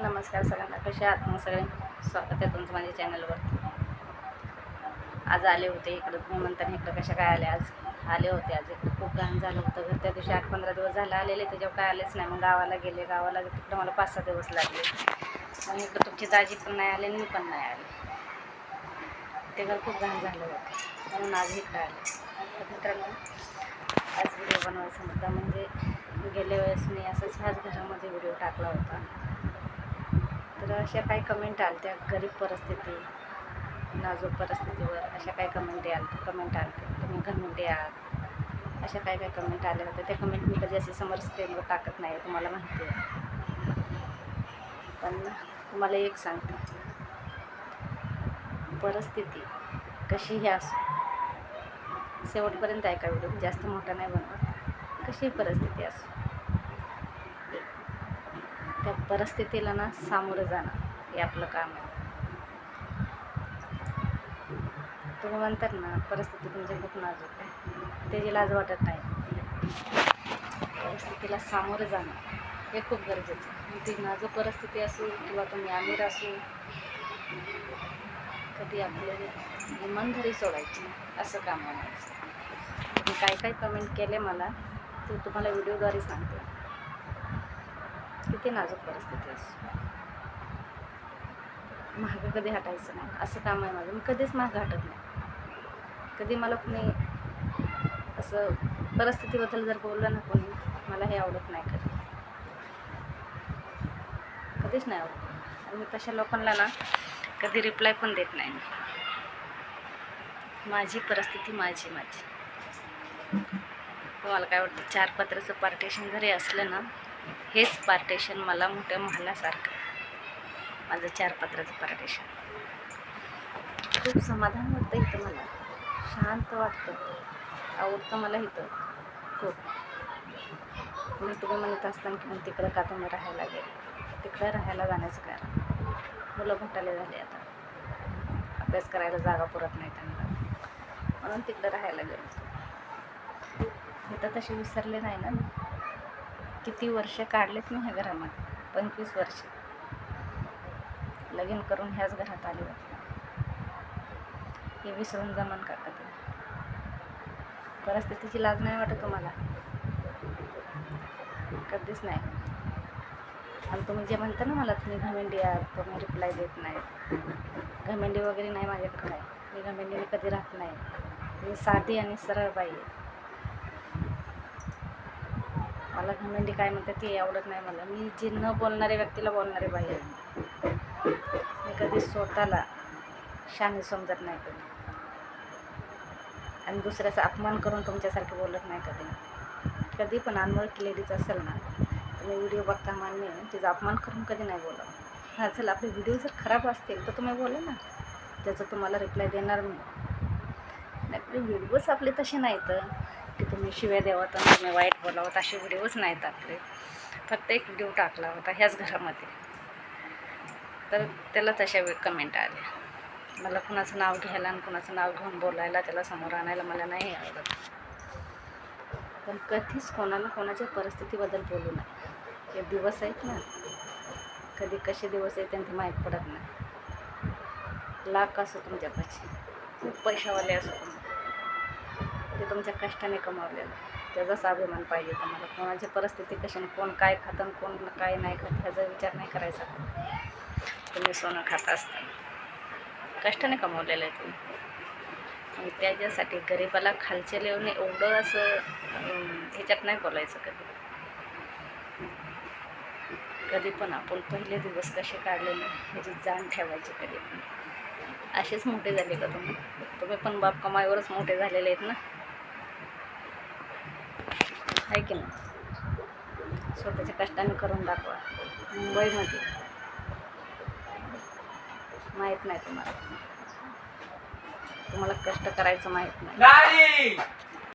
नमस्कार सगळ्यांना, कसे आहात मग सगळे. स्वागत आहे तुमचं माझ्या चॅनलवर. आज आले होते इकडं, तुम्ही म्हणता इकडं कशा काय आले. आज आले होते, आज इकडं खूप घाण झालं होतं घर. त्या दिवशी 8-15 दिवस झालं आलेले, त्याच्यावर काय आलेच नाही. मग गावाला गेले, गावाला तिकडं मला 5-6 दिवस लागले. मग इकडं तुमची दाजी पण नाही आले आणि मी पण नाही आले. ते घर खूप घाण झालं होतं, म्हणून आज इकडं आले. तर मित्रांनो, आज व्हिडिओ बनवायचा मुद्दा म्हणजे गेल्या वेळेस मी असंच ह्याच घरामध्ये व्हिडिओ टाकला होता. तर अशा काही कमेंट आल्या त्या गरीब परिस्थिती, नाजूक परिस्थितीवर अशा काही कमेंट आल्या तुम्ही घमेंडी आहात, अशा काही कमेंट आल्या होत्या. त्या कमेंट मी कधी असे समोर स्क्रीनवर टाकत नाही, तुम्हाला माहिती आहे. पण तुम्हाला एक सांगते, परिस्थिती कशीही असो, शेवटपर्यंत ऐका व्हिडिओ, जास्त मोठा नाही बनवत. कशी परिस्थिती असो, त्या परिस्थितीला ना सामोरं जाणं हे आपलं काम आहे. तुम्ही म्हणतात ना परिस्थिती तुमची खूप नाजूक आहे, त्याची लाज वाटत नाही. परिस्थितीला सामोरं जाणं हे खूप गरजेचं आहे. ती नाजूक परिस्थिती असो किंवा तुम्ही आमिर असो, कधी आपले इमानदारी सोडायची असं काम म्हणायचं. मी काय कमेंट केले मला, ते तुम्हाला व्हिडिओद्वारे सांगते. किती नाजूक परिस्थिती असो, मागं कधी हटायचं नाही असं काम आहे माझं. मी कधीच मागं हटत नाही. कधी मला कुणी असं परिस्थितीबद्दल जर बोललं ना कोणी, मला हे आवडत नाही. कधीच नाही आवडत. आणि मी तशा लोकांना ना कधी रिप्लाय पण देत नाही. माझी परिस्थिती माझी. तुम्हाला काय वाटतं, 4 पत्राचं पार्टेशन जरी असलं ना, हेच पार्टेशन मला मोठ्या महालासारखं, माझं 4 पत्राचं पार्टेशन. खूप समाधान वाटतं इथं, मला शांत वाटतं, आवडतं मला इथं खूप. मग तुम्ही म्हणत असताना की मग तिकडं का तुम्ही राहायला गेले. तिकडं राहायला जाण्याचं कारण, मुलं मोठाले झाले, आता अभ्यास करायला जागा पुरत नाही त्यांना, म्हणून तिकडं राहायला गेलो. इथं तसे विसरले नाही ना. किती वर्ष काढलेत मी ह्या घरामध्ये, 25 वर्ष. लगीन करून ह्याच घरात आले होते. हे विसरून जमान का कधी. परिस्थितीची लाज नाही वाटत तुम्हाला? कधीच नाही. आणि तुम्ही जे म्हणता ना मला, तुम्ही घमेंडी आहात, तुम्ही रिप्लाय देत नाही. घमेंडी वगैरे नाही माझ्याकडे काय. मी घमेंडीने कधी राहत नाही. मी साधी आणि सरळ बाई आहे. मला घमेंडी काय म्हणते ते आवडत नाही मला. मी जी न बोलणाऱ्या व्यक्तीला बोलणारी बाई आहे. मी कधी स्वतःला शहाणी समजत नाही कधी, आणि दुसऱ्याचा अपमान करून तुमच्यासारखे बोलत नाही कधी पण. अनोळखी लेडीज असेल ना, तुम्ही व्हिडिओ बघता मान्य, तिचा अपमान करून कधी नाही बोलावं. हां चल, आपले व्हिडिओ जर खराब असतील तर तुम्ही बोला ना, त्याचं तुम्हाला रिप्लाय देणार मी. आपले व्हिडिओज आपले तसे नाहीत की तुम्ही शिव्या द्यावं तर तुम्ही वाईट बोलावं, असे व्हिडिओज नाहीत आपले. फक्त एक व्हिडिओ टाकला होता ह्याच घरामध्ये, तर त्याला तशा कमेंट आल्या. मला कुणाचं नाव घ्यायला आणि कुणाचं नाव घेऊन बोलायला, त्याला समोर आणायला मला नाही आवडत. पण कधीच कोणाला कोणाच्या परिस्थितीबद्दल बोलू नये. हे दिवस आहेत ना, कधी कसे दिवस आहेत त्यांचे माहीत पडत नाही. लाख असो तुमच्यापाशी, खूप पैशावाले असो तुम्ही, ते तुमच्या कष्टाने कमावलेलं, त्याचाच अभिमान पाहिजे तुम्हाला. कोणाची परिस्थिती कशी, कोण काय खातं, कोण काय नाही खात, ह्याचा विचार नाही करायचा. तुम्ही सोनं खात असता, कष्टाने कमावलेलं आहे तुम्ही. आणि त्याच्यासाठी गरिबाला खालच्या लेवने एवढं असं ह्याच्यात नाही बोलायचं कधी पण. आपण पहिले दिवस कसे काढलेले ह्याची जाण ठेवायची कधी पण. असेच मोठे झाले का तुम्ही पण बाप कमाईवरच मोठे झालेले आहेत ना, आहे की नाही. स्वतःच्या कष्टाने करून दाखवा. मुंबईमध्ये माहीत नाही तुम्हाला कष्ट करायचं माहीत नाही.